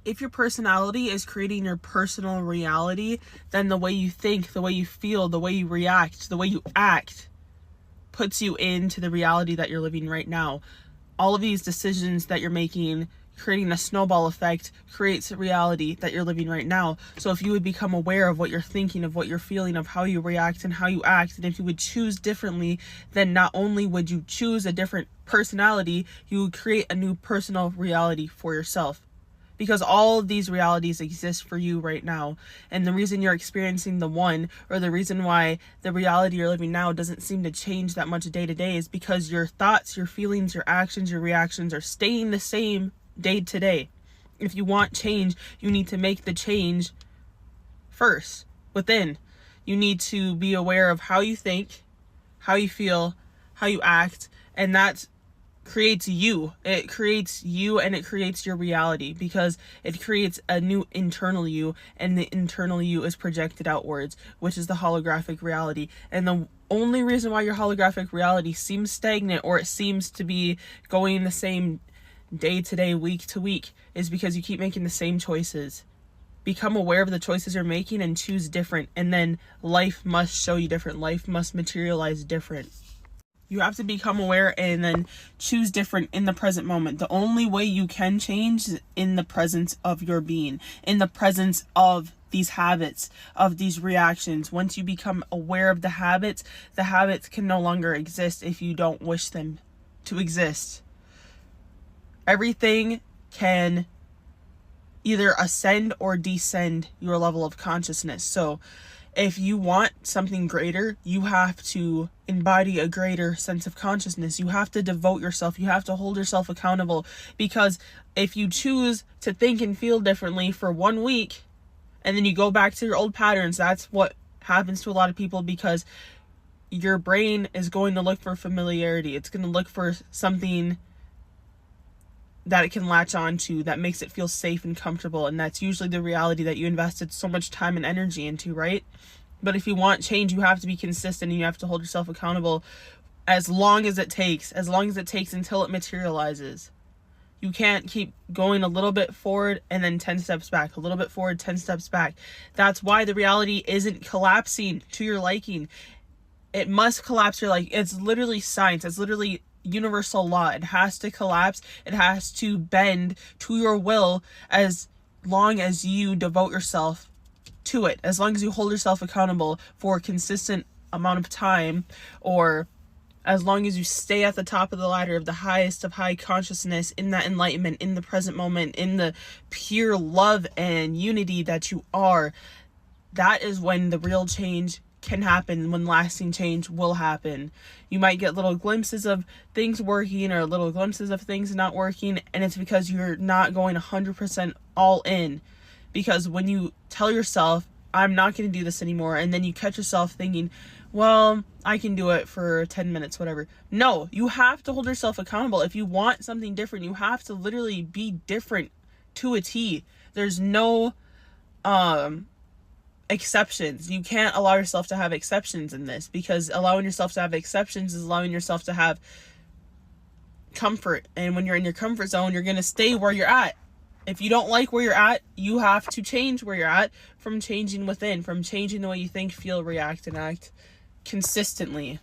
if your personality is creating your personal reality, then the way you think, the way you feel, the way you react, the way you act puts you into the reality that you're living right now. All of these decisions that you're making, creating a snowball effect, creates a reality that you're living right now. So if you would become aware of what you're thinking, of what you're feeling, of how you react and how you act, and if you would choose differently, then not only would you choose a different personality, you would create a new personal reality for yourself. Because all of these realities exist for you right now. And the reason you're experiencing the one, or the reason why the reality you're living now doesn't seem to change that much day to day, is because your thoughts, your feelings, your actions, your reactions are staying the same day to day. If you want change, you need to make the change first, within. You need to be aware of how you think, how you feel, how you act, and that's creates you. It creates you, and it creates your reality, because it creates a new internal you, and the internal you is projected outwards, which is the holographic reality. And the only reason why your holographic reality seems stagnant, or it seems to be going the same day to day, week to week, is because you keep making the same choices. Become aware of the choices you're making and choose different, and then life must show you different. Life must materialize different. You have to become aware and then choose different in the present moment. The only way you can change is in the presence of your being, in the presence of these habits, of these reactions. Once you become aware of the habits can no longer exist if you don't wish them to exist. Everything can either ascend or descend your level of consciousness. So if you want something greater, you have to embody a greater sense of consciousness. You have to devote yourself. You have to hold yourself accountable. Because if you choose to think and feel differently for 1 week, and then you go back to your old patterns, that's what happens to a lot of people, because your brain is going to look for familiarity. It's going to look for something that it can latch on to that makes it feel safe and comfortable, and that's usually the reality that you invested so much time and energy into, right? But if you want change, you have to be consistent, and you have to hold yourself accountable as long as it takes until it materializes. You can't keep going a little bit forward and then 10 steps back, a little bit forward, 10 steps back. That's why the reality isn't collapsing to your liking. It must collapse your liking. It's literally science. It's literally universal law. It has to collapse. It has to bend to your will as long as you devote yourself to it, as long as you hold yourself accountable for a consistent amount of time, or as long as you stay at the top of the ladder of the highest of high consciousness, in that enlightenment, in the present moment, in the pure love and unity that you are. That is when the real change can happen, when lasting change will happen. You might get little glimpses of things working, or little glimpses of things not working, and it's because you're not going 100% all in. Because when you tell yourself, I'm not going to do this anymore, and then you catch yourself thinking, well, I can do it for 10 minutes, whatever. No, you have to hold yourself accountable. If you want something different, you have to literally be different to a T. There's no exceptions. You can't allow yourself to have exceptions in this, because allowing yourself to have exceptions is allowing yourself to have comfort. And when you're in your comfort zone, you're going to stay where you're at. If you don't like where you're at, you have to change where you're at, from changing within, from changing the way you think, feel, react, and act consistently.